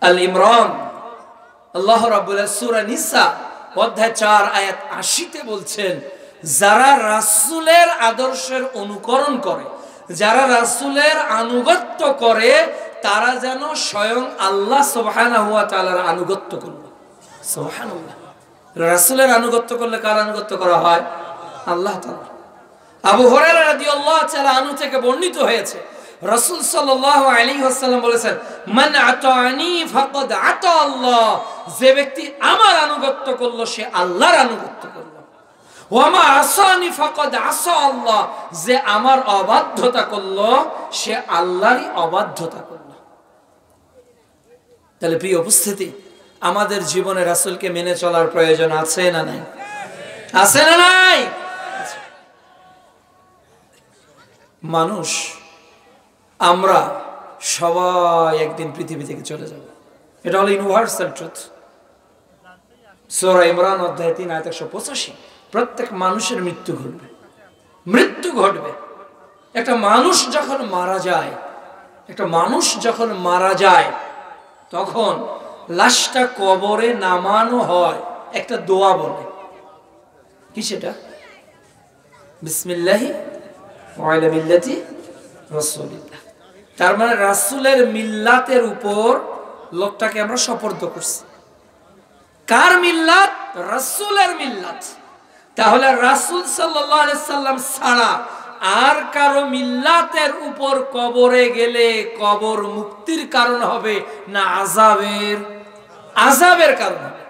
আল ইমরান আল্লাহ রাব্বুল সূরা নিসা অধ্যায় 4 আয়াত 80-তে বলছেন, যারা রাসূলের আদর্শের অনুকরণ করে, যারা রাসূলের আনুগত্য করে, তারা যেন স্বয়ং আল্লাহ সুবহানাহু ওয়া তাআলার আনুগত্য করল। সুবহানাল্লাহ। রাসূলের আনুগত্য করলে কার আনুগত্য করা হয়? আল্লাহ তাআলা। আবু হুরায়রা রাদিয়াল্লাহু তাআলা আনহু থেকে বর্ণিত হয়েছে, রাসূল সাল্লাল্লাহু আলাইহি ওয়াসাল্লাম বলেছেন, মান আতানি ফাকাদ আতা আল্লাহ, যে ব্যক্তি আমার আনুগত্য করলো সে আল্লাহর আনুগত্য করলো। ওয়া মা আসানি ফাকাদ আসা আল্লাহ, যে আমার অবাধ্যতা করলো সে আল্লাহরই অবাধ্যতা করলো। তাহলে প্রিয় উপস্থিতি, আমাদের জীবনে রাসূলকে মেনে চলার প্রয়োজন আছে না নাই? আছে না নাই? মানুষ আমরা সবাই একদিন পৃথিবী থেকে চলে যাব, এটা হলো ইউনিভার্সাল ট্রুথ। সূরা ইমরান অধ্যায় 3 আয়াত 185, প্রত্যেক মানুষের মৃত্যু ঘটবে, মৃত্যু ঘটবে। একটা মানুষ যখন মারা যায়, তখন লাশটা কবরে নামানো হয়, একটা দোয়া বলে, কি সেটা? বিসমিল্লাহি ওয়া আলা মিল্লাতি রাসূলিল্লাহ। তার মানে রাসূলের মিল্লাতের উপর লোকটাকে আমরা সুপর্দ করছি। কার মিল্লাত? রাসূলের মিল্লাত। তাহলে রাসূল সাল্লাল্লাহু আলাইহি সাল্লাম ছাড়া আর কারো মিল্লাতের উপর কবরে গেলে কবর মুক্তির কারণ হবে না আযাবের কারণ হবে?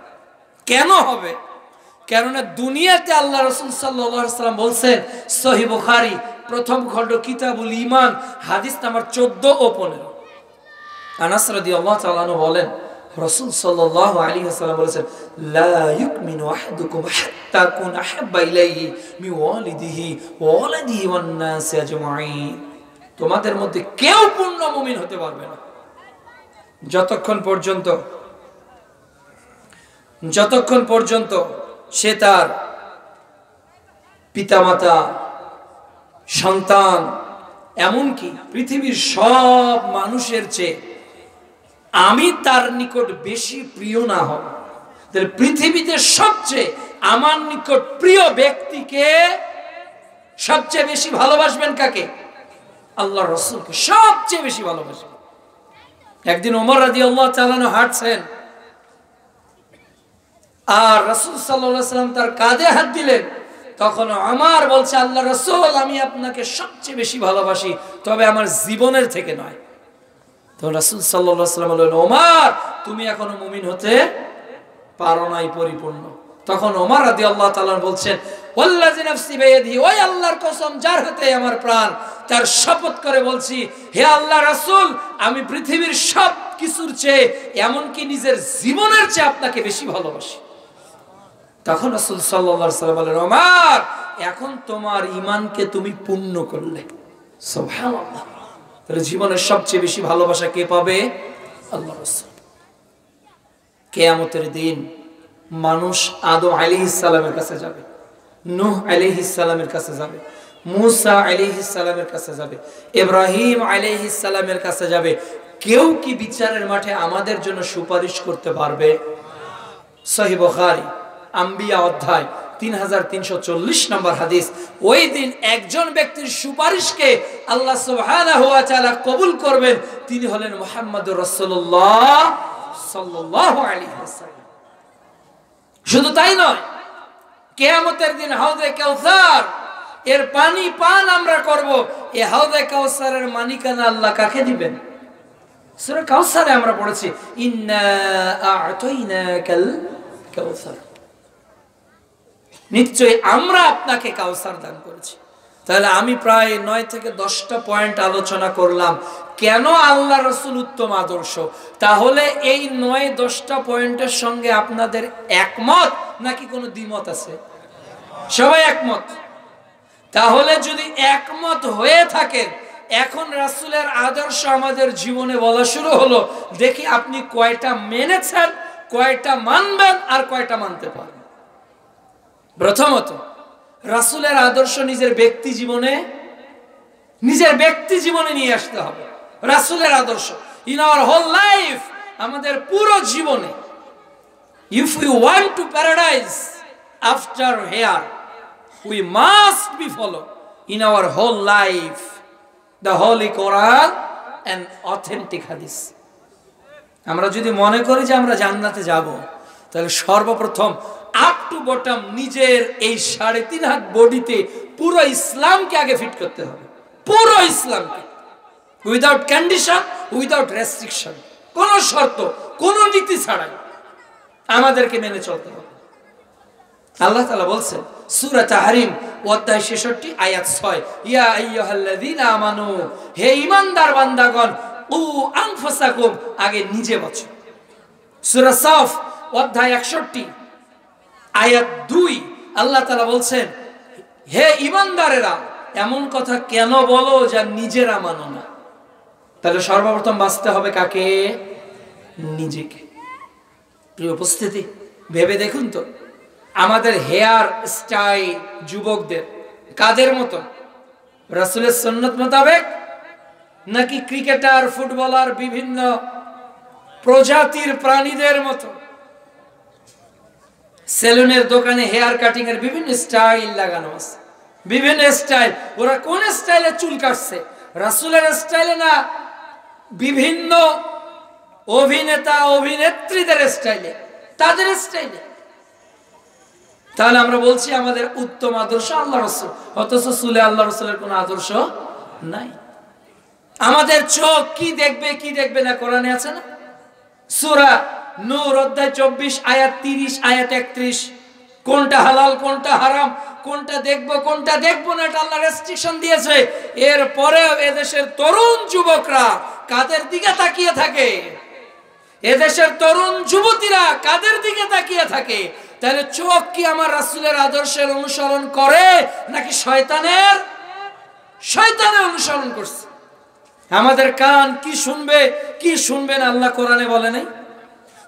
কেন হবে? কেননা দুনিয়াতে আল্লাহ রাসূল সাল্লাল্লাহু আলাইহি সাল্লাম বলছেন, সহিহ বুখারী প্রথম খণ্ড কিতাবুল ঈমান হাদিস নাম্বার 14 ও 15, আনাস রাদিয়াল্লাহু তাআলা আনহু বলেন, রাসূল সাল্লাল্লাহু আলাইহি ওয়াসাল্লাম বলেছেন, লা ইউমিনু আহাদুকুম হাত্তা কুন আহাব্বা ইলাইহি মিন ওয়ালিদিহি ওয়া ওয়ালাদিহি ওয়ান নাসি আজমাইন। তোমাদের মধ্যে কেউ পূর্ণ মুমিন হতে পারবে না যতক্ষণ পর্যন্ত সে তার পিতামাতা, সন্তান, এমনকি পৃথিবীর সব মানুষের চেয়ে আমি তার নিকট বেশি প্রিয় না হব। তাহলে পৃথিবীতে সবচেয়ে আমার নিকট প্রিয় ব্যক্তিকে সবচেয়ে বেশি ভালোবাসবেন কাকে? আল্লাহর রাসূলকে সবচেয়ে বেশি ভালোবাসবেন। একদিন ওমর রাদিয়াল্লাহু তাআলা আনহু হাঁটছেন, আর রাসূল সাল্লাল্লাহু আলাইহি ওয়াসাল্লাম তার কাঁধে হাত দিলেন। তখন ওমর বলছে, আল্লাহর রাসূল, আমি আপনাকে সবচেয়ে বেশি ভালোবাসি, তবে আমার জীবনের থেকে নয়। তো রাসূল সাল্লাল্লাহু আলাইহি ওয়াসাল্লাম বললেন, ওমর, তুমি এখনো মুমিন হতে পারো নাই পরিপূর্ণ। তখন ওমর রাদিয়াল্লাহু তাআলা বলছেন, ওয়াল্লাযী নাফসি বিয়াদিহি, ওই আল্লাহর কসম যার হাতে আমার প্রাণ, তার শপথ করে বলছি, হে আল্লাহর রাসূল, আমি পৃথিবীর সব কিছুর চেয়ে, এমনকি নিজের জীবনের চেয়ে আপনাকে বেশি ভালোবাসি। তখন রাসূল সাল্লাল্লাহু আলাইহি ওয়াসাল্লাম বললেন, ওমর, এখন তোমার ঈমানকে তুমি পূর্ণ করলে। সুবহানাল্লাহ। তাহলে জীবনের সবচেয়ে বেশি ভালোবাসা কে পাবে? আল্লাহর রাসূল। কিয়ামতের দিন মানুষ আদম আলাইহিস সালামের কাছে যাবে, নূহ আলাইহিস সালামের কাছে যাবে, মূসা আলাইহিস সালামের কাছে যাবে, ইব্রাহিম আলাইহিস সালামের কাছে যাবে। কেউ কি বিচারের মাঠে আমাদের জন্য সুপারিশ করতে পারবে? সহিহ বুখারী আম্বিয়া অধ্যায় 3340 নম্বর হাদিস। ওই দিন একজন ব্যক্তির সুপারিশকে আল্লাহ সুবহানাহু ওয়া তাআলা কবুল করবেন, তিনি হলেন মুহাম্মদুর রাসূলুল্লাহ সাল্লাল্লাহু আলাইহি ওয়াসাল্লাম। শুধু তাই নয়, কিয়ামতের দিন হাউজে কাউসার এর পানি পান আমরা করব। এই হাউজে কাউসারের মালিকানা আল্লাহ কাকে দিবেন? সূরা কাউসারে আমরা পড়েছি, ইন্না আ'তাইনাকাল কাউসার, নিশ্চয়ই আমরা আপনাকে কাউসার দান করেছি। তাহলে আমি প্রায় 9 থেকে 10টা পয়েন্ট আলোচনা করলাম কেন আল্লাহ রাসূল উত্তম আদর্শ। তাহলে এই 9-10টা পয়েন্টের সঙ্গে আপনাদের একমত নাকি কোনো দ্বিমত আছে? সবাই একমত। তাহলে যদি একমত হয়ে থাকে, এখন রাসূলের আদর্শ আমাদের জীবনে বলা শুরু হলো, দেখি আপনি কয়টা মেনেছেন, কয়টা মানবেন, আর কয়টা মানতে পারেন। প্রথমত, রাসূলের আদর্শ নিজের ব্যক্তি জীবনে নিয়ে আসতে হবে। রাসূলের আদর্শ ইন আওয়ার হোল লাইফ আমাদের পুরো জীবনে, if we want to paradise after here, we must be follow in our whole life the Holy Quran and authentic hadith. আমরা যদি মনে করি যে আমরা জান্নাতে যাব, তাহলে সর্বপ্রথম আপ টু বটম নিজের এই 3.5 হাত বডিতে পুরো ইসলামকে আগে ফিট করতে হবে, পুরো ইসলামকে, উইদাউট কন্ডিশন, উইদাউট রেস্ট্রিকশন, কোনো শর্ত, কোনো নীতি ছাড়াই আমাদেরকে মেনে চলতে হবে। আল্লাহ তাআলা বলছেন সূরা তাহরিম অধ্যায় 66 আয়াত 6, ইয়া আইয়ুহাল্লাযীনা আমানু, হে ঈমানদার বান্দাগণ, উ আনফুসাকুম, আগে নিজে বাঁচো। সূরা সাফ অধ্যায় 61 আয়াত 2, আল্লাহ তাআলা বলছেন হে ঈমানদারেরা, এমন কথা কেন বলো যা নিজেরা মানো না। তাহলে সর্বপ্রথম বাঁচতে হবে কাকে? নিজেকে। প্রিয় উপস্থিতি, ভেবে দেখুন তো, আমাদের হেয়ার স্টাইল যুবকদের কাদের মতো? রাসূলের সুন্নাত মোতাবেক, নাকি ক্রিকেটার, ফুটবলার, বিভিন্ন প্রজাতির প্রাণীদের মতো? সেলুনের দোকানে হেয়ার কাটিং এর বিভিন্ন স্টাইল লাগানো আছে, বিভিন্ন স্টাইল। ওরা কোন স্টাইলে চুল কাটছে? রাসূলের স্টাইলে না বিভিন্ন অভিনেতা অভিনেত্রীদের স্টাইলে, তাদের স্টাইলে? তাহলে আমরা বলছি আমাদের উত্তম আদর্শ আল্লাহ রাসূল, অথচ চুলে আল্লাহ রাসূলের কোনো আদর্শ নাই। আমাদের চোখ কি দেখবে কি দেখবে না কোরআনে আছে না? সূরা নূর অধ্যায় 24 আয়াত 30 আয়াত 31, কোনটা হালাল কোনটা হারাম, কোনটা দেখবো কোনটা দেখবো না, এটা আল্লাহ রেস্ট্রিকশন দিয়েছে। এরপরে এদেশের তরুণ যুবকরা কাদের দিকে তাকিয়ে থাকে? এদেশের তরুণ যুবতীরা কাদের দিকে তাকিয়ে থাকে? তাহলে চোখ কি আমার রাসূলের আদর্শের অনুসরণ করে নাকি শয়তানের অনুসরণ করছে? আমাদের কান কি শুনবে কি শুনবে না আল্লাহ কোরআনে বলে নাই?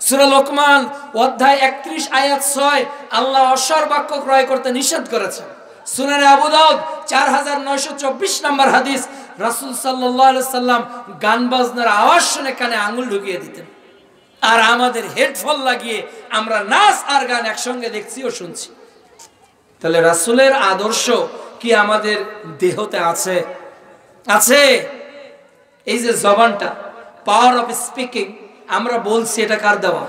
সূরা লোকমান অধ্যায় 31 আয়াত 6, আল্লাহ অসর বাক্য ক্রয় করতে নিষেধ করেছেন। সুনানে আবু দাউদ 4924 নম্বর হাদিস, রাসূল সাল্লাল্লাহু আলাইহি সাল্লাম গান বাজনার আওয়াজ শুনে কানে আঙ্গুল ঢুকিয়ে দিতেন, আর আমাদের হেডফোন লাগিয়ে আমরা নাচ আর গান একসঙ্গে দেখছি ও শুনছি। তাহলে রাসূলের আদর্শ কি আমাদের দেহতে আছে? আছে। এই যে জবানটা, পাওয়ার অফ স্পিকিং, আমরা বলছি, এটা কার দেওয়া?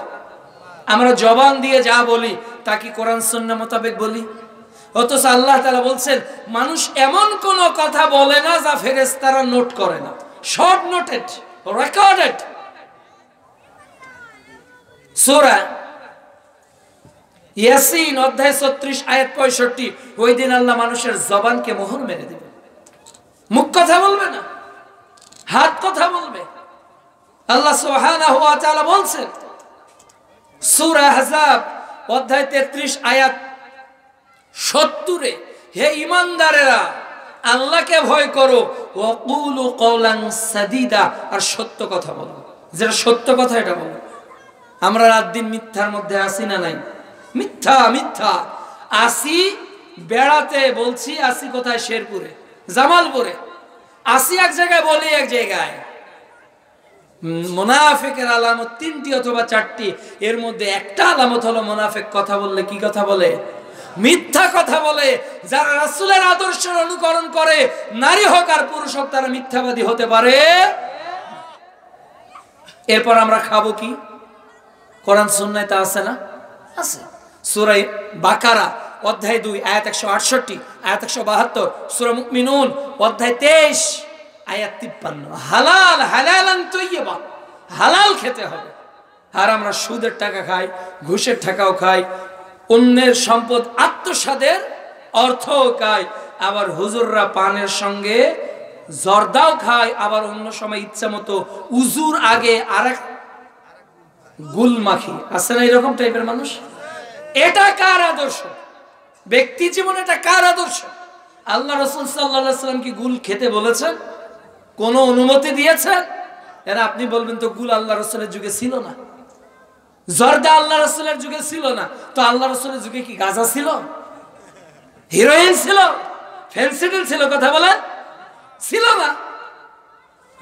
আমরা জবান দিয়ে যা বলি তা কি কোরআন সুন্নাহ মোতাবেক বলি? অথচ আল্লাহ তাআলা বলছেন মানুষ এমন কোন কথা বলে না যা ফেরেশতারা নোট করে না, সব নোটেড, রেকর্ডেড। সূরা ইয়াসিন অধ্যায় 36 আয়াত 65, ওই দিন আল্লাহ মানুষের জবানকে মোহর মেরে দেবে, মুখ কথা বলবে না, হাত কথা বলবে। আল্লাহ সুবহানাহু ওয়া তাআলা বলছেন সূরা আহজাব অধ্যায় 33 আয়াত 70, হে ঈমানদারেরা, আল্লাহকে ভয় করো, ওয়া কুলু কওলান সাদীদা, আর সত্য কথা বলো, যেটা সত্য কথা এটা বলো। আমরা রাত দিন মিথ্যার মধ্যে আসি না নাই? মিথ্যা মিথ্যা আসি, বেড়াতে বলছি আসি কোথায়? শেরপুরে, জামালপুরে আসি এক জায়গায়, বলি এক জায়গায়। মুনাফিকের আলামত 3টি অথবা 4টি, এর মধ্যে একটা আলামত হলো মুনাফিক কথা বললে কি কথা বলে? মিথ্যা কথা বলে। যারা রাসূলের আদর্শের অনুকরণ করে, নারী হোক আর পুরুষ হোক, তারা মিথ্যাবাদী হতে পারে। এরপর আমরা খাবো কি? কোরআন সুন্নাহয় তা আছে না? আছে। সূরা বাকারা অধ্যায় 2 আয়াত 168, আয়াত 172, সূরা মুমিনুন অধ্যায় 23 আয়াত 53, হালাল হালালান তাইয়্যিবা, হালাল খেতে হবে। আর আমরা সুদের টাকা খাই, ঘুষের টাকাও খাই, অন্যের সম্পদ আত্মসাদের অর্থও খাই, আবার হুজুররা পানের সঙ্গে জর্দাও খায়, আবার অন্য সময় ইচ্ছা মতো উজুর আগে আরেক গুল মাখি। আছে না এরকম টাইপের মানুষ? এটা কার আদর্শ? ব্যক্তি জীবনে এটা কার আদর্শ? আল্লাহ রাসূল সাল্লাল্লাহু আলাইহি সাল্লাম কি গুল খেতে বলেছেন? কোন অনুমতি দিয়েছেন? এরা আপনি বলবেন তো গুল আল্লাহ রাসূলের যুগে ছিল না, জর্দা আল্লাহ রাসূলের যুগে ছিল না, তো আল্লাহ রাসূলের যুগে কি গাঁজা ছিল, হিরোইন ছিল, ফেন্সিডিল ছিল? কথা বলেন, ছিল না।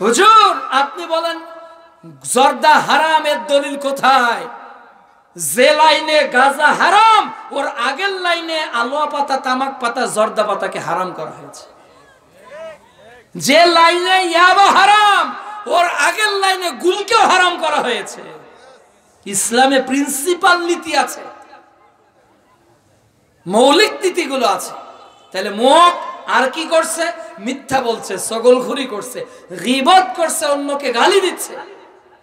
হুজুর আপনি বলেন জর্দা হারামের দলিল কোথায়? যে লাইনে গাঁজা হারাম, ওর আগের লাইনে আলোয়া পাতা, তামাক পাতা, জর্দা পাতাকে হারাম করা হয়েছে। যে লাইনে ইয়াবা হারাম, ওর আগের লাইনে গুলকেও হারাম করা হয়েছে। ইসলামে প্রিন্সিপাল নীতি আছে, মৌলিক নীতিগুলো আছে। তাহলে মুখ আর কি করছে? মিথ্যা বলছে, ছগলখুরি করছে, গীবত করছে, অন্যকে গালি দিচ্ছে।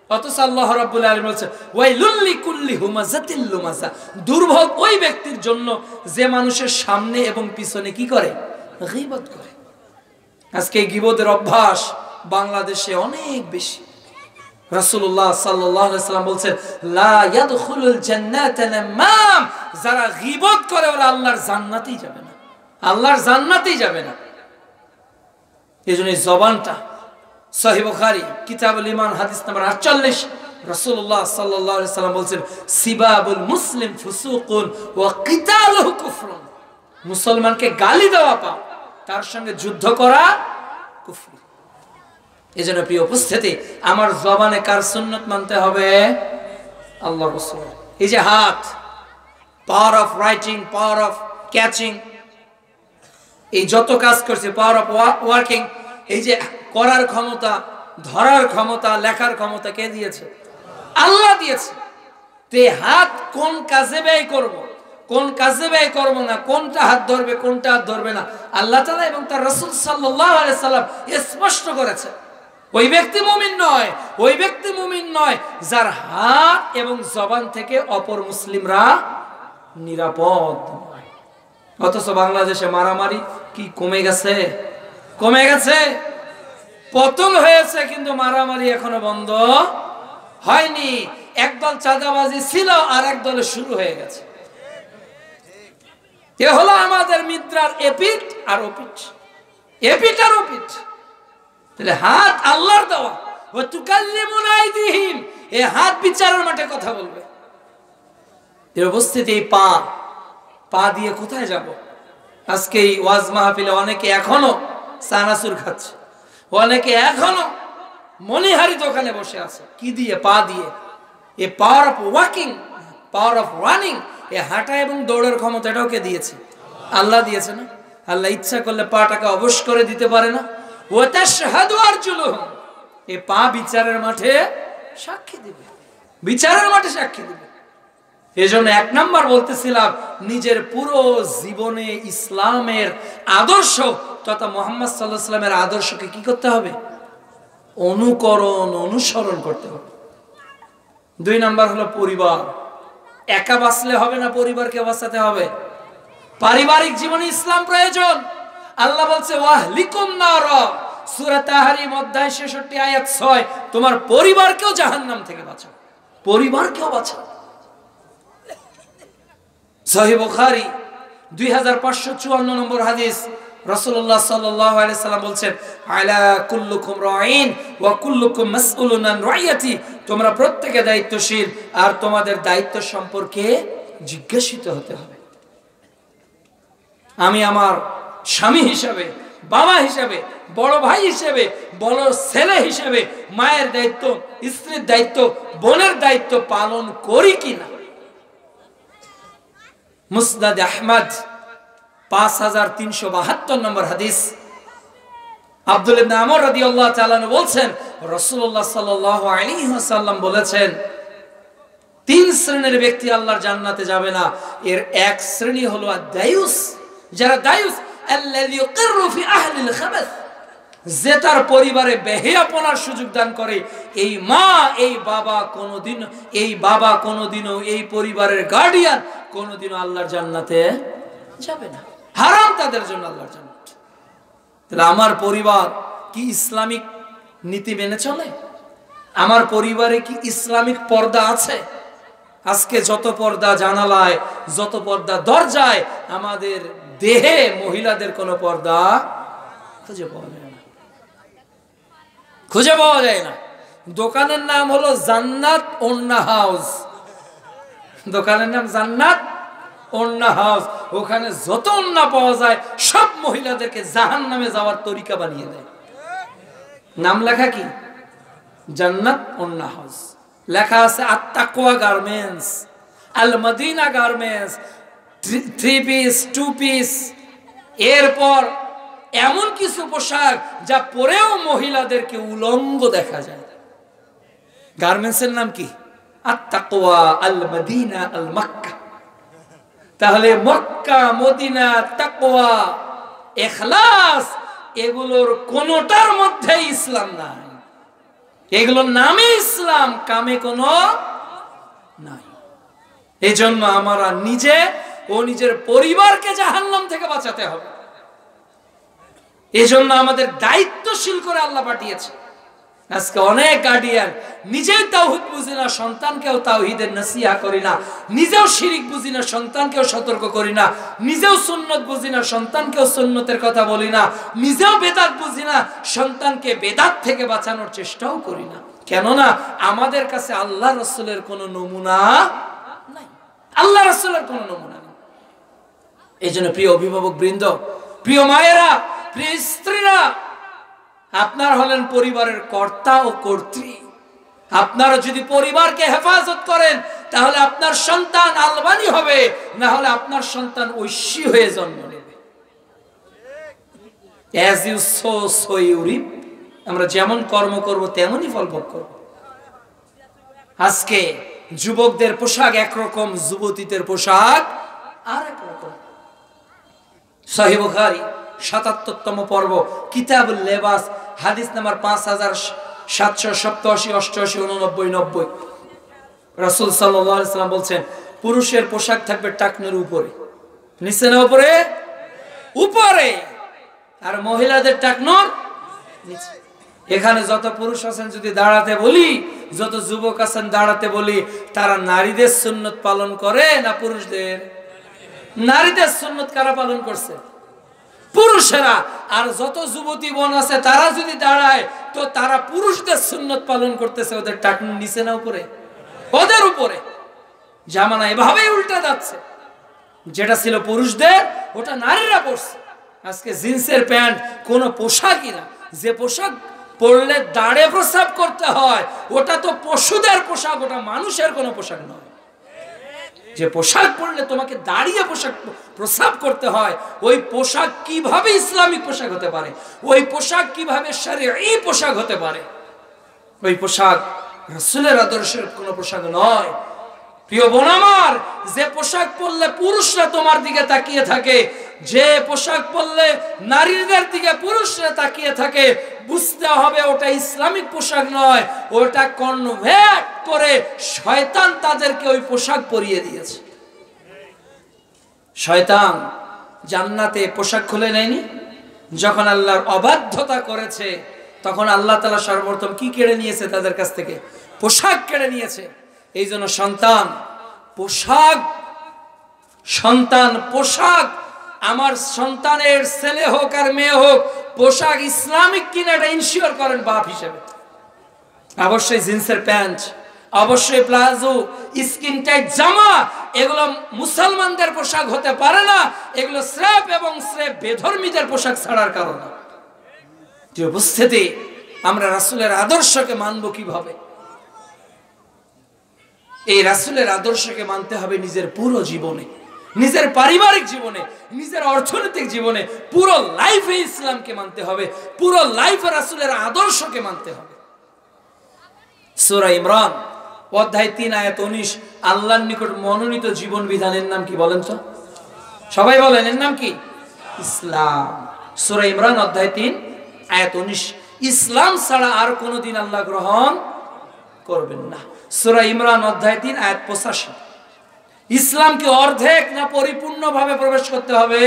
অথচ আল্লাহ রাব্বুল আলামিন বলছে ওয়াইলুল লিকুল্লি হুমাযাতিল লুমাযা, দুর্ভোগ ওই ব্যক্তির জন্য যে মানুষের সামনে এবং পিছনে কি করে? গীবত করে। আজকে গীবতের অভ্যাস বাংলাদেশে অনেক বেশি। রাসূলুল্লাহ সাল্লাল্লাহু আলাইহি ওয়াসাল্লাম বলেন লা ইয়াদখুলুল জান্নাতা নামাম, যারা গীবত করে ওরা আল্লাহর জান্নাতেই যাবে না, আল্লাহর জান্নাতেই যাবে না। এজন্য জবানটা, সহিহ বুখারী কিতাবুল ঈমান হাদিস নাম্বার 48, রাসূলুল্লাহ সাল্লাল্লাহু আলাইহি ওয়াসাল্লাম বলেন সিবাবুল মুসলিম ফুসুকুন ওয়া কিতালুহু কুফরুন, মুসলমানকে গালি দেওয়া পাপ, তার সঙ্গে যুদ্ধ করা কুফর। এজন্য প্রিয় উপস্থিতি, আমার জবানে কার সুন্নাত মানতে হবে? আল্লাহর রাসূল। এই যে হাত, power of writing, power of catching, এই যত কাজ করছে, পাওয়ার অফ ওয়ার্কিং, এই যে করার ক্ষমতা, ধরার ক্ষমতা, লেখার ক্ষমতা কে দিয়েছে? আল্লাহ দিয়েছে। তো এই হাত কোন কাজে ব্যয় করব, কোন কাজে ব্যয় করব না, কোনটা হাত ধরবে, কোনটা হাত ধরবে না, আল্লাহ তাআলা এবং তার রাসূল সাল্লাল্লাহু আলাইহি সাল্লাম স্পষ্ট করেছে। ওই ব্যক্তি মুমিন নয়, ওই ব্যক্তি মুমিন নয় যার হাত এবং জবান থেকে অপর মুসলিমরা নিরাপদ নয়। অথচ বাংলাদেশে মারামারি কি কমে গেছে? কমে গেছে, পতন হয়েছে, কিন্তু মারামারি এখনো বন্ধ হয়নি। একদল চাঁদাবাজি ছিল আর এক দলে শুরু হয়ে গেছে। এ হলো আমাদের মিত্রার এপিট আর ওপিট, এপিট আর ওপিট। তাহলে হাত আল্লাহর দেওয়া, ওয়া তুকাল্লিমুনা আইদিহিম, এই হাত বিচারের মাঠে কথা বলবে। এর উপস্থিতি এই পা, পা দিয়ে কোথায় যাব? আজকে এই ওয়াজ মাহফিলে অনেকে এখনো চানাচুর খাচ্ছে, অনেকে এখনো মনিহারি দোকানে বসে আছে। কি দিয়ে? পা দিয়ে। এই power of walking, power of running, এই হাঁটা এবং দৌড়ের ক্ষমতা এটাও কে দিয়েছে? আল্লাহ দিয়েছে না? আল্লাহ ইচ্ছা করলে পাটাকে অবশ করে দিতে পারে না? ওয়া তাশহাদু আরজুলুহুম, এই পা বিচারের মাঠে সাক্ষী দিবে, বিচারের মাঠে সাক্ষী দিবে। এজন্য এক নাম্বার বলতেছিলাম, নিজের পুরো জীবনে ইসলামের আদর্শ তথা মুহাম্মদ সাল্লাল্লাহু আলাইহি ওয়াসাল্লামের আদর্শকে কি করতে হবে? অনুকরণ, অনুসরণ করতে হবে। দুই নাম্বার হলো পরিবার। একা বাঁচলে হবে না, পরিবারকে বাঁচাতে হবে। পারিবারিক জীবনে ইসলাম প্রয়োজন। আল্লাহ বলছে ওয়াহলিকুম নারা, সূরা তাহরিম অধ্যায় 66 আয়াত 6, তোমার পরিবারকেও জাহান্নাম থেকে বাঁচাও, পরিবারকেও বাঁচাও। সহিহ বুখারী 2554 নম্বর হাদিস, রাসূলুল্লাহ সাল্লাল্লাহু আলাইহি সাল্লাম বলেন আলা কুল্লুকুম রাঈন ওয়া কুল্লুকুম মাসউলুন আন রাইয়াতি, তোমরা প্রত্যেকে দায়িত্বশীল আর তোমাদের দায়িত্ব সম্পর্কে জিজ্ঞাসিত হতে হবে। আমি আমার স্বামী হিসাবে, বাবা হিসাবে, বড় ভাই হিসেবে, বড় ছেলে হিসেবে মায়ের দায়িত্ব, স্ত্রীর দায়িত্ব, বোনের দায়িত্ব পালন করি কিনা। মুসনাদ আহমদ 5372 নম্বর হাদিস, আব্দুল্লাহ ইবনে আমর রাদিয়াল্লাহু তাআলা আনহু বলেন রাসূলুল্লাহ সাল্লাল্লাহু আলাইহি ওয়াসাল্লাম বলেছেন, তিন শ্রেণীর ব্যক্তি আল্লাহর জান্নাতে যাবে না। এর এক শ্রেণী হলো দায়ুস, যারা দায়ুস, আল্লাযী ইউকিরু ফি আহলিল খাবাস, যে তার পরিবারে বেহেয়াপনার সুযোগ দান করে। এই মা, এই বাবা কোনোদিনও এই পরিবারের গার্ডিয়ান কোনোদিনও আল্লাহর জান্নাতে যাবে না, হারাম তাদের জন্য আল্লাহর জান্নাত। তাহলে আমার পরিবার কি ইসলামিক নীতি মেনে চলে? আমার পরিবারে কি ইসলামিক পর্দা আছে? আজকে যত পর্দা জানালায়, যত পর্দা দরজায়, আমাদের দেহে মহিলাদের কোনো পর্দা খুঁজে পাওয়া যায় না, খুঁজে পাওয়া যায় না। দোকানের নাম হলো জান্নাত ওন্না হাউস, দোকানের নাম জান্নাত ওন্না হাউস। ওখানে যত ওন্না পাওয়া যায় সব মহিলাদেরকে জাহান্নামে যাওয়ার তরিকা বানিয়ে দেয়। নাম লেখা কি? জান্নাত অন্য হাউস। লেখা আছে আত-তাকওয়া গার্মেন্টস, আল মদিনা গার্মেন্টস, 3 পিস 2 পিস, এরপর এমন কিছু পোশাক যা পরেও মহিলাদেরকে উলঙ্গ দেখা যায়। গার্মেন্টসের নাম কি? আত-তাকওয়া আল মদিনা আল মক্কা। তাহলে মক্কা, মদিনা, তাকওয়া, ইখলাস এগুলোর কোনটার মধ্যে ইসলাম নাই। এগুলোর নামে ইসলাম, কামে কোনো নাই। এজন্য আমরা নিজে ও নিজের পরিবারকে জাহান্নাম থেকে বাঁচাতে হবে। এজন্য আমাদের দায়িত্বশীল করে আল্লাহ পাঠিয়েছে। আজকে অনেক গার্ডিয়ান নিজেই তাওহীদ বুঝি না, সন্তানকেও তাওহীদের নসিহা করি না, নিজেও শিরিক বুঝি না, সন্তানকেও সতর্ক করি না, নিজেও সুন্নত বুঝি না, সন্তানকেও সুন্নতের কথা বলি না, নিজেও বেদাত বুঝি না, সন্তানকে বেদাত থেকে বাঁচানোর চেষ্টাও করি না। কেননা আমাদের কাছে আল্লাহ রাসূলের কোনো নমুনা নাই, আল্লাহ রাসূলের কোনো নমুনা নেই। এই জন্য প্রিয় অভিভাবক বৃন্দ, প্রিয় মায়েরা, প্রিয় স্ত্রীরা, আপনারা হলেন পরিবারের কর্তা ও কর্ত্রী। আপনারা যদি পরিবারকে হেফাজত করেন তাহলে আপনার সন্তান আলবানি হবে, না হলে আপনার সন্তান ঐশী হয়ে জন্ম নেবে। As you sow, so you reap। আমরা যেমন কর্ম করব তেমনই ফল ভোগ করব। আজকে যুবকদের পোশাক একরকম, যুবতীদের পোশাক আরেক রকম। সহিহ বুখারী ৭৭তম পর্ব, কিতাবুল লেবাস, হাদিস নাম্বার 5787, 88, 89, 90। রাসূল সাল্লাল্লাহু আলাইহি সাল্লাম বলছেন, পুরুষের পোশাক থাকবে টাকনুর উপরে, নিচে না উপরে? উপরে। আর মহিলাদের টাকনুর নিচে। এখানে যত পুরুষ আছেন যদি দাঁড়াতে বলি, যত যুবক আছেন দাঁড়াতে বলি, তারা নারীদের সুন্নত পালন করে না পুরুষদের? নারীদের সুন্নত কারা পালন করছে? পুরুষেরা। আর যত যুবতী বোন আছে তারা যদি দাঁড়ায় তো তারা পুরুষদের সুন্নত পালন করতেছে। ওদের টাকনু নিচে না উপরে? ওদের উপরে। জামানা এভাবেই উল্টে যাচ্ছে। যেটা ছিল পুরুষদের ওটা নারীরা পরছে। আজকে জিন্সের প্যান্ট কোন পোশাকই না। যে পোশাক পরলে দাঁড়ে প্রস্রাব করতে হয় ওটা তো পশুদের পোশাক, ওটা মানুষের কোনো পোশাক নয়। যে পোশাক পরলে তোমাকে দাঁড়িয়ে প্রস্রাব করতে হয়, ওই পোশাক কিভাবে ইসলামিক পোশাক হতে পারে? ওই পোশাক কিভাবে শরঈ পোশাক হতে পারে? ওই পোশাক রাসূলের আদর্শের কোনো পোশাক নয়। প্রিয় বোন আমার, যে পোশাক পরলে পুরুষরা তোমার দিকে তাকিয়ে থাকে, যে পোশাক পরলে নারীদের দিকে পুরুষরা তাকিয়ে থাকে, বুঝতে হবে ওটা ইসলামিক পোশাক নয়, ওটা কনভার্ট করে শয়তান তাদেরকে ওই পোশাক পরিয়ে দিয়েছে। শয়তান জান্নাতে পোশাক খুলে নেয়নি। যখন আল্লাহর অবাধ্যতা করেছে তখন আল্লাহ তাআলা সর্বপ্রথম কি কেড়ে নিয়েছে তাদের কাছ থেকে? পোশাক কেড়ে নিয়েছে। এই জন্য সন্তান পোশাক আমার সন্তানের ছেলে হোক আর মেয়ে হোক পোশাক ইসলামিক কিনা এটা ইনশিওর করেন বাপ হিসেবে। অবশ্যই জিন্সের প্যান্ট, অবশ্যই প্লাজো, স্কিন টাইট জামা, এগুলো মুসলমানদের পোশাক হতে পারে না। এগুলো স্রেফ এবং স্রেফ বেধর্মীদের পোশাক ছাড়ার কারণে। যে উপস্থিতি আমরা রাসূলের আদর্শকে মানব কিভাবে? এই রাসূলের আদর্শকে মানতে হবে নিজের পুরো জীবনে, নিজের পারিবারিক জীবনে, নিজের অর্থনৈতিক জীবনে, পুরো লাইফে ইসলামকে মানতে হবে, পুরো লাইফে রাসূলের আদর্শকে মানতে হবে। সূরা ইমরান অধ্যায় 3 আয়াত 19, আল্লাহর নিকট মনোনীত জীবন বিধানের নাম কি বলেন তো? সবাই বলেন, এর নাম কি? ইসলাম। সূরা ইমরান অধ্যায় 3 আয়াত 19, ইসলাম ছাড়া আর কোনোদিন আল্লাহ গ্রহণ করবেন না। সূরা ইমরান অধ্যায় 3 আয়াত 85, ইসলামকে অর্ধেক না পরিপূর্ণভাবে প্রবেশ করতে হবে?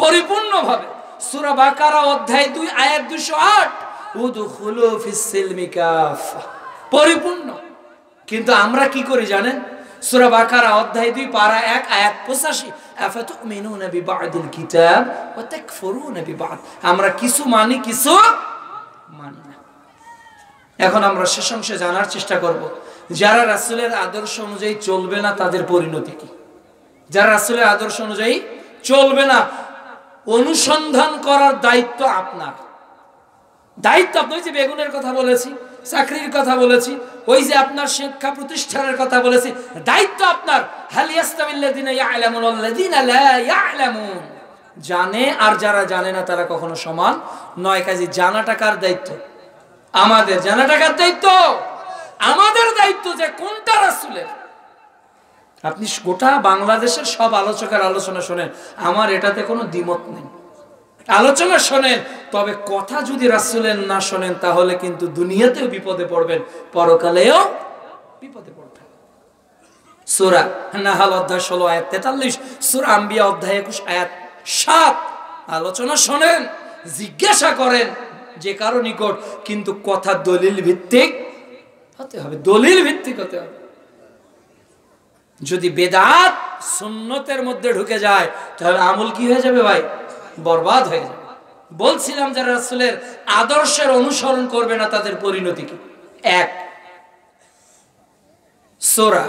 পরিপূর্ণভাবে। সূরা বাকারা অধ্যায় 2 আয়াত 208, উদখুলু ফিস সিলমি কাফা, পরিপূর্ণ। কিন্তু আমরা কি করি জানেন? সূরা বাকারা অধ্যায় 2 পারা 1 আয়াত 85, আফাতুমিনুনা বিবাদিল কিতাব ওয়া তাকফুরুনা বিবাদ। আমরা কিছু মানি, কিছু মানি না। এখন আমরা শেষ অংশে জানার চেষ্টা করব, যারা রাসূলের আদর্শ অনুযায়ী চলবে না তাদের পরিণতি কি? যারা রাসূলের আদর্শ অনুযায়ী চলবে না, অনুসন্ধান করার দায়িত্ব আপনার। দায়িত্ব। আপনি যে বেগুনের কথা বলেছি, চাকরির কথা বলেছি, ওই যে আপনার শিক্ষা প্রতিষ্ঠানের কথা বলেছি, দায়িত্ব আপনার। হাল ইয়াস্তাবিল্লাযিনা ইয়ালামুন ওয়াল্লাযিনা লা ইয়ালামুন, জানে আর যারা জানে না তারা কখনো সমান নয়। কাজে জানাটা কার দায়িত্ব? আমাদের। জানাটা কার দায়িত্ব? আমাদের দায়িত্ব যে কোনটা রাসূলের। আপনি গোটা বাংলাদেশের সব আলোচকের আলোচনা শোনেন, আমার এটাতে কোনো দ্বিমত নেই, আলোচনা শোনেন, তবে কথা যদি রাসূলের না শোনেন তাহলে কিন্তু দুনিয়াতেও বিপদে পড়বেন, পরকালেও বিপদে পড়বেন। সূরা নাহাল অধ্যায় 16 আয়াত 43, সূরা আম্বিয়া অধ্যায় 21 আয়াত 7। আলোচনা শোনেন, জিজ্ঞাসা করেন যে কারো নিকট, কিন্তু কথা দলিল ভিত্তিক হতে হবে, দলিল ভিত্তিক হতে হবে। যদি বেদাত সুন্নতের মধ্যে ঢুকে যায় তাহলে আমল কি হয়ে যাবে ভাই? বরবাদ হয়ে যাবে। বলছিলাম যারা রাসূলের আদর্শের অনুসরণ করবে না তাদের পরিণতি কি? এক, সূরা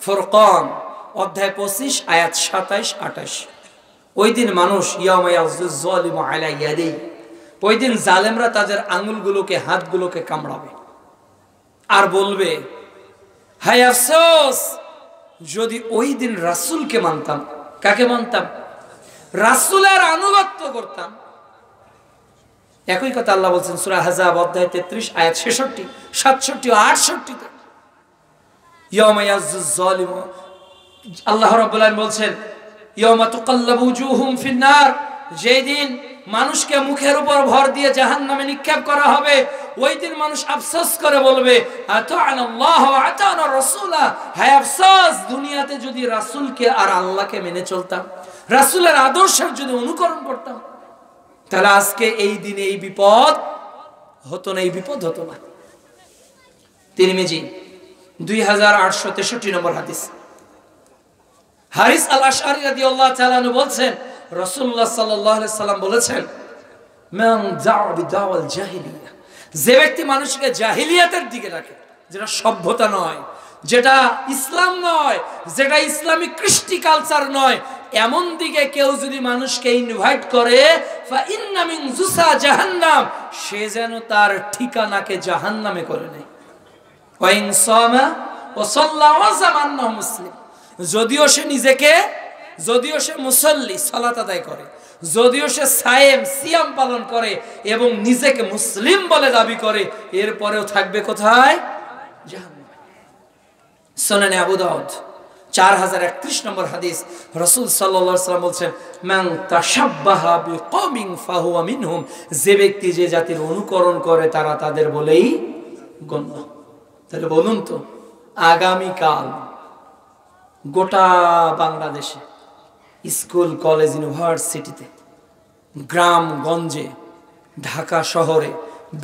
ফুরকান অধ্যায় 25 আয়াত 27-28, ওই দিন মানুষ ইয়াউমা ইয়াযুজ যালিমু আলা ইয়াদি, ওই দিন জালেমরা তাদের আঙ্গুলগুলোকে, হাতগুলোকে কামড়াবে আর বলবে, হায় আফসোস যদি ওই দিন রাসূলকে মানতাম। কাকে মানতাম? রাসূলের আনুগত্য করতাম। একই কথা আল্লাহ বলছেন সূরা আহজাব অধ্যায় 33 আয়াত 66, 67 ও 68 তে। ইয়াউমা ইয়াযুজ যালিমু, আল্লাহ রাব্বুল আলামিন বলছেন ইয়াউমা তুকাল্লাবু উজুহুম ফিন নার, যেদিন মানুষকে মুখের উপর ভর দিয়ে জাহান্নামে নিক্ষেপ করা হবে, ওই দিন মানুষ আফসোস করে বলবে, আতা'নাল্লাহ ওয়া আতা'না রাসূলা, হায় আফসোস দুনিয়াতে যদি রাসূলকে আর আল্লাহকে মেনে চলতাম, রাসূলের আদর্শের যদি অনুকরণ করতাম, তাহলে আজকে এই দিনে এই বিপদ হতো না, এই বিপদ হতো না। তিরমিজি 2863 নম্বর হাদিস, হারিস আল আশআরী রাদিয়াল্লাহু তাআলা আনহু বলছেন, রাসূলুল্লাহ সাল্লাল্লাহু আলাইহি সাল্লাম বলেছেন, মান দা'a বিদাওয়াল জাহিলিয়া, যে ব্যক্তি মানুষকে জাহিলিয়াতের দিকে রাখে, যেটা সভ্যতা নয়, যেটা ইসলাম নয়, যেটা ইসলামিক কৃষ্টি কালচার নয়, এমন দিকে কেউ যদি মানুষকে ইনভাইট করে, ফা ইন্না মিন জুসা জাহান্নাম, সে যেন তার ঠিকানাকে জাহান্নামে করে নেয়। ওয়া ইন সামা ওয়া সাল্লা ওয়া জামান্নাহু মুসলিম, যদিও সে নিজেকে, যদিও সে মুসল্লি সালাত আদায় করে, যদিও সে সায়েম সিয়াম পালন করে এবং নিজেকে মুসলিম বলে দাবি করে, এরপরেও থাকবে কোথায়? জাহান্নামে। সুনানে আবু দাউদ 4031 নম্বর হাদিস, রাসূল সাল্লাল্লাহু আলাইহি ওয়াসাল্লাম বলেন, মান তাশাব্বাহা বিকওমিন ফাহুয়া মিনহুম, যে ব্যক্তি যে জাতির অনুকরণ করে তারা তাদের বলেই গণ্য। তাহলে বলুন তো, আগামী কাল গোটা বাংলাদেশে স্কুল, কলেজ, ইউনিভার্সিটিতে, গ্রাম গঞ্জে, ঢাকা শহরে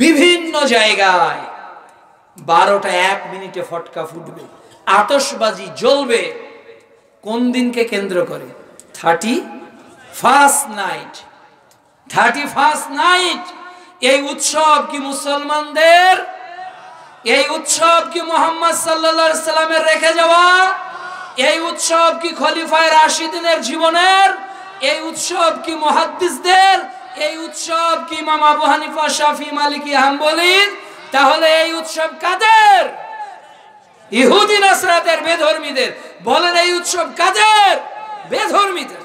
বিভিন্ন জায়গায় 12টা 1 মিনিটে ফটকা ফুটবে, আতশবাজি জ্বলবে। কোন দিনকে কেন্দ্র করে? 31st night. 31st night. এই উৎসব কি মুসলমানদের? এই উৎসব কি মুহাম্মদ সাল্লাল্লাহু আলাইহি সাল্লামের রেখে যাওয়া? এই উৎসব কি খলিফায়ে রাশিদিনের জীবনের? এই উৎসব কি মুহাদ্দিসদের? এই উৎসব কি ইমাম আবু হানিফা, শাফি, মালিকি, হাম্বলীর? তাহলে এই উৎসব কাদের? ইহুদি নাসরাতের, বেধর্মীদের। বলেন এই উৎসব কাদের? বেধর্মীদের।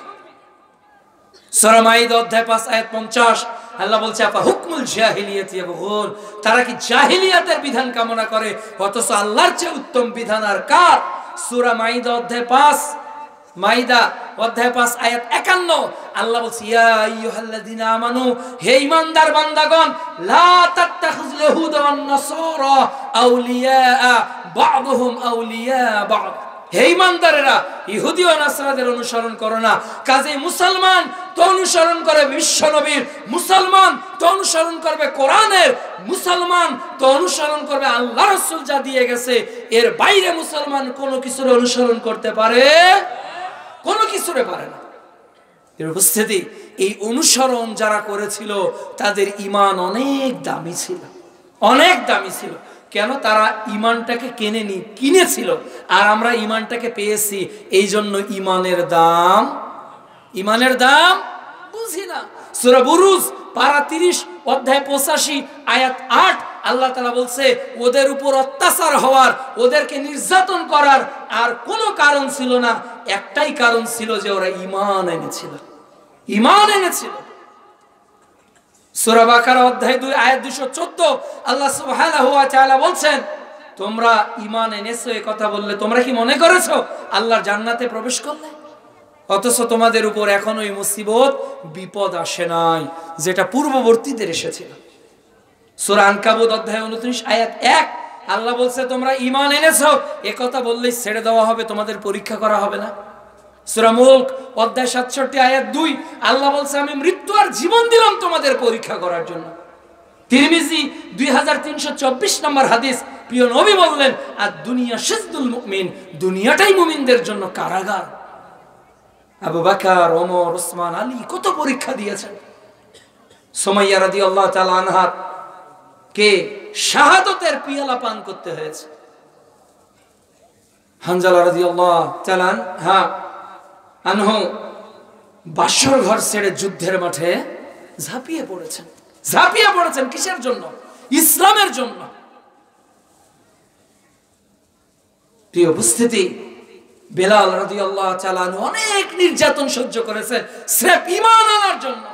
সূরা মাইদা অধ্যায় 5 আয়াত 50, আল্লাহ বলছে, আপা হুকমুল জাহিলিয়াতি ইয়াবগুন, তারা কি জাহিলিয়াতের বিধান কামনা করে, অথচ আল্লাহর চেয়ে উত্তম বিধান আর কার? সূরা মাইদা অধ্যায় 5, মাইদা অধ্যায় 5 আয়াত 51, আল্লাহ বলছে, ইয়া আইয়ুহাল্লাযিনা আমানু, হে ঈমানদার বান্দাগণ, লা তাত্তাখিযুল ইয়াহুদা ওয়ান নাসারা আউলিয়া বা'দুহুম আউলিয়া বা'দ, হে ঈমানদারেরা, ইহুদি ও নাসরাদের অনুসরণ করো না। কাজেই মুসলমান তো অনুসরণ করে বিশ্বনবীর, মুসলমান তো অনুসরণ করবে কোরআনের, মুসলমান তো অনুসরণ করবে আল্লাহ রাসূল যা দিয়ে গেছে। এর বাইরে মুসলমান কোনো কিছুর অনুসরণ করতে পারে? কোনো কিছুরে পারে না। এর উপস্থিতি, এই অনুসরণ যারা করেছিল তাদের ঈমান অনেক দামি ছিল, অনেক দামি ছিল। কেন? তারা ঈমানটাকে কিনেছিল, আর আমরা ঈমানটাকে পেয়েছি। এই জন্য ঈমানের দাম বুঝি না। সূরা বুরুজ পারা 30 অধ্যায় 85 আয়াত 8, আল্লাহ তাআলা বলছে ওদের উপর অত্যাচার হওয়ার, ওদেরকে নির্যাতন করার আর কোনো কারণ ছিল না, একটাই কারণ ছিল যে ওরা ঈমান এনেছিল, ঈমান এনেছিল। সূরা বাকারা অধ্যায় 2 আয়াত 214 আল্লাহ সুবহানাহু ওয়া তাআলা বলছেন, তোমরা ঈমান এনেছো এই কথা বললে তোমরা কি মনে করেছো আল্লাহর জান্নাতে প্রবেশ করলে? অথচ তোমাদের উপর এখনো এই মুসিবত বিপদ আসে নাই যেটা পূর্ববর্তীদের এসেছিল। সূরা আনকাবুত অধ্যায় 29 আয়াত 1 আল্লাহ বলছে তোমরা ঈমান এনেছো এই কথা বললেই ছেড়ে দেওয়া হবে, তোমাদের পরীক্ষা করা হবে না। সূরা মুলক অধ্যায় 67 আয়াত 2 আল্লাহ বলছে আমি মৃত্যু আর জীবন দিলাম তোমাদের পরীক্ষা করার জন্য। তিরমিজি 2324 নম্বর হাদিস, প্রিয় নবী বললেন আর দুনিয়া সিজদুল মুমিন, দুনিয়াটাই মুমিনদের জন্য কারাগার। আবু বকর, ওমর, ওসমান, আলী কত পরীক্ষা দিয়েছেন। সুমাইয়া রাদিয়াল্লাহু তাআলা আনহা কে শাহাদাতের পিয়ালা পান করতে হয়েছে। হানজালা রাদিয়াল্লাহু তাআলা আনহু বাসর ঘর ছেড়ে যুদ্ধের মাঠে ঝাঁপিয়ে পড়েছেন। ঝাঁপিয়ে পড়েছেন কিসের জন্য? ইসলামের জন্য। প্রিয় উপস্থিতি, বেলাল রাদিয়াল্লাহু তাআলা আনহু অনেক নির্যাতন সহ্য করেছেন স্রেফ ঈমান আনার জন্য।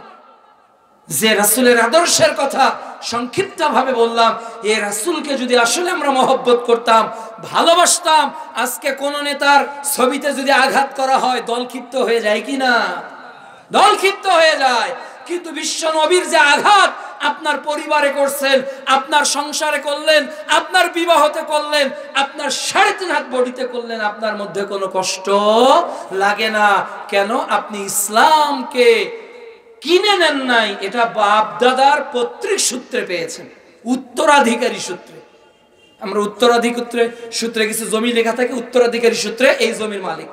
যে রাসূলের আদর্শের কথা সংক্ষিপ্ত ভাবে বললাম, এই রাসূলকে যদি আসলে আমরা মহব্বত করতাম, ভালোবাসতাম, আজকে কোন নেতার ছবিতে যদি আঘাত করা হয় দলক্ষিপ্ত হয়ে যায় কি না? দলক্ষিপ্ত হয়ে যায়। কিন্তু বিশ্ব নবীর যে আঘাত আপনার পরিবারে করছেন, আপনার সংসারে করলেন, আপনার বিবাহতে করলেন, আপনার 3.5 হাত বডিতে করলেন, আপনার মধ্যে কোনো কষ্ট লাগে না কেন? আপনি ইসলামকে কিনে নেন নাই, এটা বাপ দাদার পৈতৃক সূত্রে পেয়েছেন, উত্তরাধিকারী সূত্রে। আমরা উত্তরাধিকারী সূত্রে কিছু জমি লেখা থাকে উত্তরাধিকারী সূত্রে এই জমির মালিক,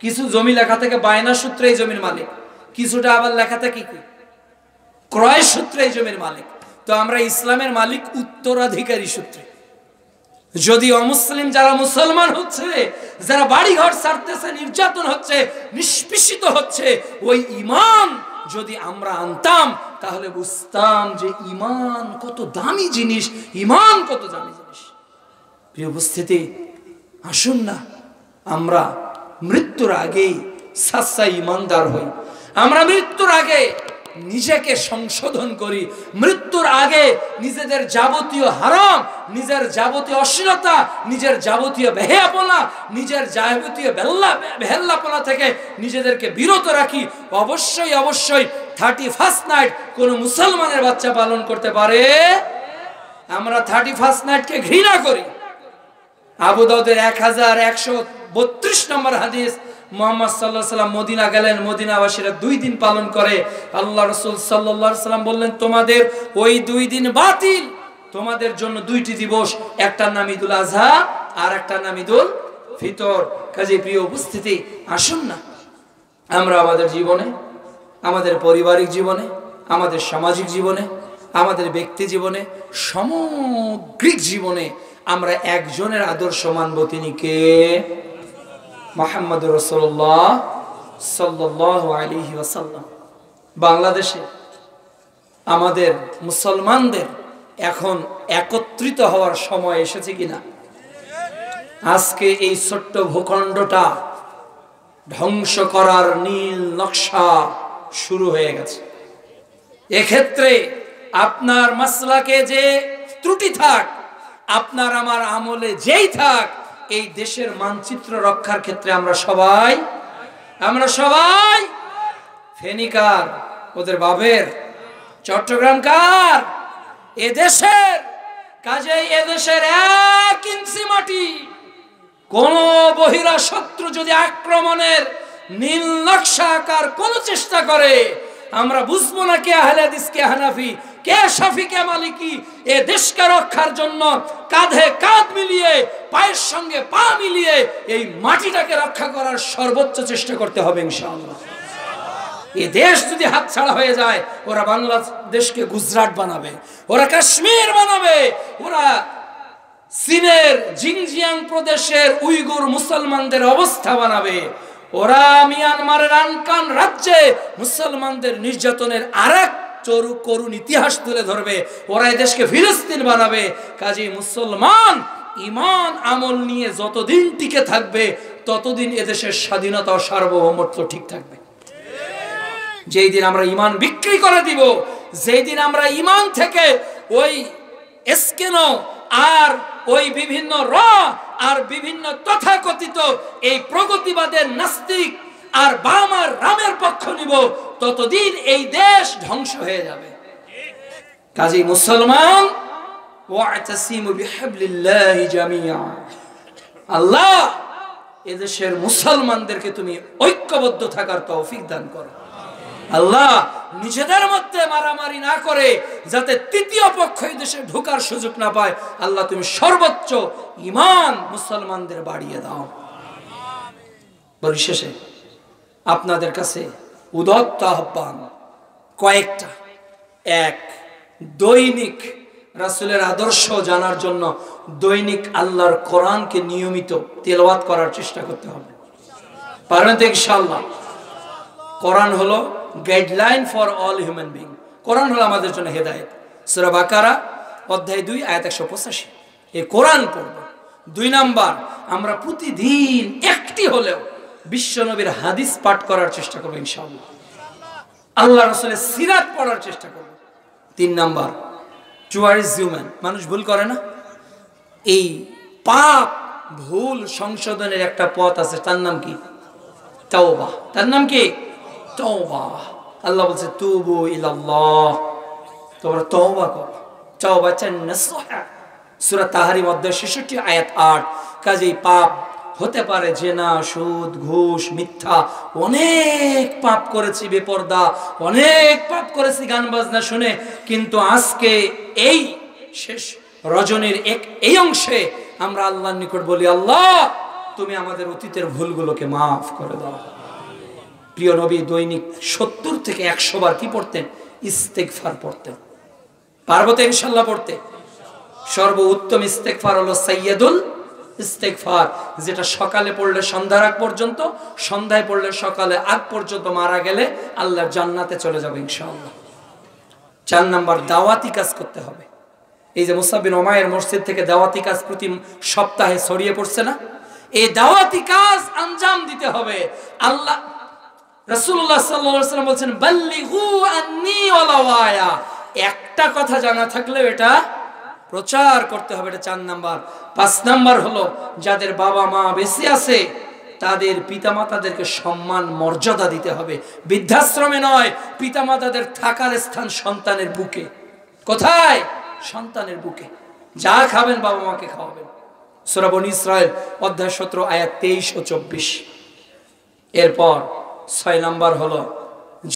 কিছু জমি লেখা থাকে বায়না সূত্রে এই জমির মালিক, কিছুটা আবার লেখা থাকে কি ক্রয় সূত্রে এই জমির মালিক। তো আমরা ইসলামের মালিক উত্তরাধিকারী সূত্রে। যদি অমুসলিম যারা মুসলমান হচ্ছে, যারা বাড়ি ঘর ছাড়তেছে, নির্যাতন হচ্ছে, নিষ্পেষিত হচ্ছে, ওই ঈমান যদি আমরা আনতাম তাহলে বুঝতাম যে ঈমান কত দামি জিনিস, ঈমান কত দামি জিনিস। প্রিয় উপস্থিতি, আসুন না আমরা মৃত্যুর আগেই সাচ্চা ঈমানদার হই। আমরা মৃত্যুর আগে নিজেকে সংশোধন করি, মৃত্যুর আগে নিজেদের যাবতীয় হারাম, নিজের যাবতীয় অশ্লীলতা, নিজের যাবতীয় বেহায়াপনা, নিজের যাবতীয় বেহেল্লাপনা থেকে নিজেদেরকে বিরত রাখি। অবশ্যই অবশ্যই 31st নাইট কোন মুসলমানের বাচ্চা পালন করতে পারে? আমরা 31st নাইটকে ঘৃণা করি। আবু দাউদের 1132 নম্বর হাদিস, মুহাম্মদ সাল্লাল্লাহু আলাইহি সাল্লাম মদিনা গেলেন, মদিনাবাসীরা 2 দিন পালন করে। আল্লাহ রাসূল সাল্লাল্লাহু আলাইহি সাল্লাম বললেন তোমাদের ওই 2 দিন বাতিল, তোমাদের জন্য 2টি দিবস, একটার নাম ঈদুল আযহা আর একটার নাম ঈদুল ফিতর। কাজে প্রিয় উপস্থিতি, আসুন না আমরা আমাদের জীবনে, আমাদের পারিবারিক জীবনে, আমাদের সামাজিক জীবনে, আমাদের ব্যক্তি জীবনে, সামগ্রিক জীবনে আমরা একজনের আদর্শ মানব, তিনি কে? মুহাম্মদুর রাসূলুল্লাহ সাল্লাল্লাহু আলাইহি ওয়াসাল্লাম। বাংলাদেশে আমাদের মুসলমানদের এখন একত্রিত হওয়ার সময় এসেছে কিনা? আজকে এই ছোট্ট ভূখণ্ডটা ধ্বংস করার নীল নকশা শুরু হয়ে গেছে। এক্ষেত্রে আপনার মাসলাকে যে ত্রুটি থাক, আপনার আমার আমলে যেই থাক, এই দেশের মানচিত্র রক্ষার ক্ষেত্রে আমরা সবাই ফেনীকার, ওদের বাবের, চট্টগ্রাম কার? এদেশের। কাজেই এদেশের 1 ইঞ্চি মাটি কোন বহিরা শত্রু যদি আক্রমণের নীল নকশা আঁকার কোন চেষ্টা করে, আমরা বুঝবো না কে আহলে হাদিস, কে হানাফি, কে শাফি, কে মালিকি। এ দেশকে রক্ষার জন্য কাঁধে কাঁধ মিলিয়ে, পায়ের সঙ্গে পা মিলিয়ে এই মাটিটাকে রক্ষা করার সর্বোচ্চ চেষ্টা করতে হবে ইনশাআল্লাহ। এ দেশ যদি হাতছাড়া হয়ে যায়, ওরা বাংলাদেশকে গুজরাট বানাবে, ওরা কাশ্মীর বানাবে, ওরা চীনের জিনজিয়াং প্রদেশের উইগুর মুসলমানদের অবস্থা বানাবে, ওরা মিয়ানমারের আনকান রাজ্যে মুসলমানদের নির্যাতনের আরেক করুণ ইতিহাস তুলে ধরবে, ওরা এই দেশকে ফিলিস্তিন বানাবে। কাজী মুসলমান ঈমান আমল নিয়ে যতদিন টিকে থাকবে ততদিন এদেশের স্বাধীনতা ও সার্বভৌমত্ব ঠিক থাকবে। যেই দিন আমরা ঈমান বিক্রি করে দিব, যেই দিন আমরা ঈমান থেকে ওই এসকেনো আর ওই বিভিন্ন আর বিভিন্ন তথাকথিত এই প্রগতিবাদের নাস্তিক আর বাম আর রামের পক্ষ নিব, ততদিন এই দেশ ধ্বংস হয়ে যাবে। কাজী মুসলমান ওয়া'তাসিমু বিহাবলিল্লাহি জামিআ, আল্লাহ এদেশের মুসলমানদেরকে তুমি ঐক্যবদ্ধ থাকার তৌফিক দান করো। আল্লাহ নিজেদের মধ্যে মারামারি না করে যাতে তৃতীয় পক্ষ এই দেশে ঢোকার সুযোগ না পায়, আল্লাহ তুমি সর্বোচ্চ ঈমান মুসলমানদের বাড়িয়ে দাও। পরিশেষে আপনাদের কাছে উদাত্ত আহ্বান কয়েকটা। এক, দৈনিক রাসূলের আদর্শ জানার জন্য দৈনিক আল্লাহর কোরআনকে নিয়মিত তেলাওয়াত করার চেষ্টা করতে হবে। পারবেন তো ইনশাআল্লাহ? কোরআন হলো guideline for all human being. কোরআন হলো আমাদের জন্য হেদায়েত। সূরা বাকারা অধ্যায় 2 আয়াত 185 এই কোরআন পড়ব। 2 নাম্বার, আমরা প্রতিদিন একটি হলেও বিশ্বনবীর হাদিস পাঠ করার চেষ্টা করব ইনশাআল্লাহ। আল্লাহ রাসূলের সিরাত পড়ার চেষ্টা করব। 3 নাম্বার, টুয়ার্ডস হিউম্যান, মানুষ ভুল করে না? এই পাপ ভুল সংশোধনের একটা পথ আছে, তার নাম কি? তাওবা। তার নাম কি? তাওবা। আল্লাহ বলছে তুবু ইলাল্লাহ, তোমরা তাওবা করো। তাওবাতান নাসুহা, সূরা তাহরিম অধ্যায় 66 আয়াত 8। কাজেই পাপ হতে পারে জেনা, সুদ, ঘুষ, মিথ্যা, অনেক পাপ করেছি বেপরদা, অনেক পাপ করেছি গান বাজনা শুনে, কিন্তু আজকে এই শেষ রজনীর এই অংশে আমরা আল্লাহর নিকট বলি, আল্লাহ তুমি আমাদের অতীতের ভুলগুলোকে মাফ করে দাও। প্রিয় নবী দৈনিক 70 থেকে 100 বার কি পড়তেন? ইস্তেগফার পড়তেন। পারবো তো ইনশাআল্লাহ পড়তে? সর্বোত্তম ইস্তেগফার হলো সাইয়্যিদুল ইস্তেগফার, যেটা সকালে পড়লে সন্ধ্যার আগ পর্যন্ত, সন্ধ্যায় পড়লে সকালে আগ পর্যন্ত, মারা গেলে আল্লাহর জান্নাতে চলে যাবে ইনশাআল্লাহ। 4 নাম্বার, দাওয়াতি কাজ করতে হবে। এই যে মুসাব বিন উমাইর মসজিদ থেকে দাওয়াতি কাজ প্রতি সপ্তাহে ছড়িয়ে পড়ছে না, এই দাওয়াতি কাজ আঞ্জাম দিতে হবে। আল্লাহ রাসূলুল্লাহ সাল্লাল্লাহু আলাইহি ওয়াসাল্লাম বলেন, বাল্লিগু আন্নী ওয়ালাউ আয়া, একটা কথা জানা থাকলে এটা প্রচার করতে হবে। এটা 4 নাম্বার। 5 নাম্বার হলো যাদের বাবা মা বেঁচে আছে তাদের পিতামাতাদেরকে সম্মান মর্যাদা দিতে হবে। বৃদ্ধাশ্রমে নয়, পিতামাতাদের থাকার স্থান সন্তানের বুকে। কোথায়? সন্তানের বুকে। যা খাবেন বাবা মাকে খাওয়াবেন। সূরা বনী ইসরাঈল অধ্যায় 17 আয়াত 23 ও 24। এরপর 6 নাম্বার হলো